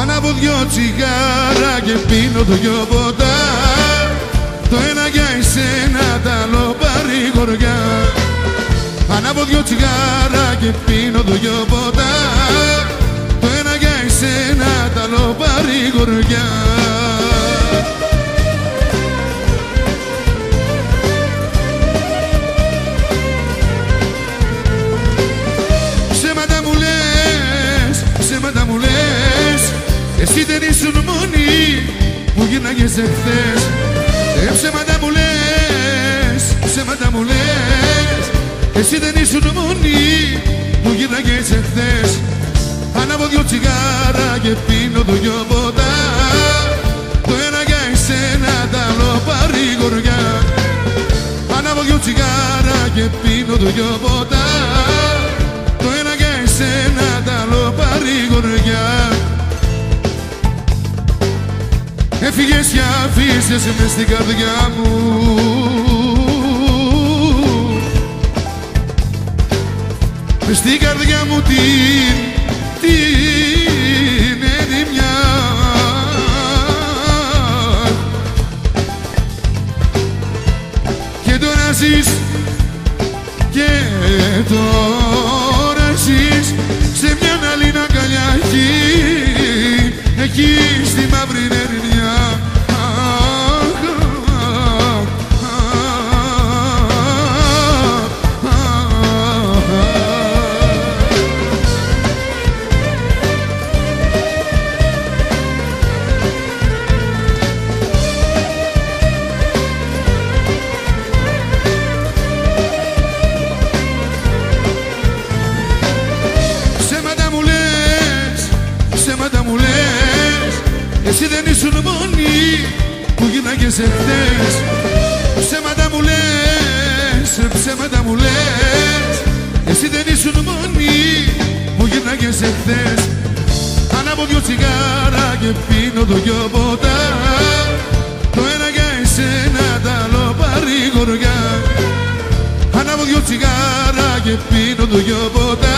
Ανάβω δυο τσιγάρα και πίνω το δυο ποτά. Το ένα για εσένα, τ' άλλο παρηγοριά. Ανάβω δυο τσιγάρα και πίνω το δυο ποτά. Το ένα για εσένα, τ' άλλο παρηγοριά. Ψέματα μου λες, ψέματα μου λες. Εσύ δεν ήσουν μόνη που γύρναγες εχθές. Ψέματα μου λες, ψέματα μου λες. Εσύ δεν ήσουν μόνη που γύρναγες εχθές. Ανάβω δυο τσιγάρα και πίνω το δυο ποτά. Το ένα για εσένα, τ' άλλο παρηγοριά. Ανάβω δυο τσιγάρα και πίνω το δυο ποτά. Το ένα για εσένα, τ' άλλο παρηγοριά. Έφυγες και αφήσες μες στην καρδιά μου μες στην καρδιά μου την ερημιά. Και τώρα ζεις, και τώρα ζεις σε μια άλλη αγκαλιά εκεί στη μαύρη ερημιά. Εσύ δεν ήσουν μόνη που γύρναγες εχθές. Ψέματα μου λες, ψέματα μου λες. Εσύ δεν ήσουν μόνη που γύρναγες εχθές. Ανάβω δυο τσιγάρα και πίνω το δυο ποτά. Το ένα για εσένα, τ' άλλο παρηγοριά. Ανάβω δυο τσιγάρα και πίνω το δυο ποτά.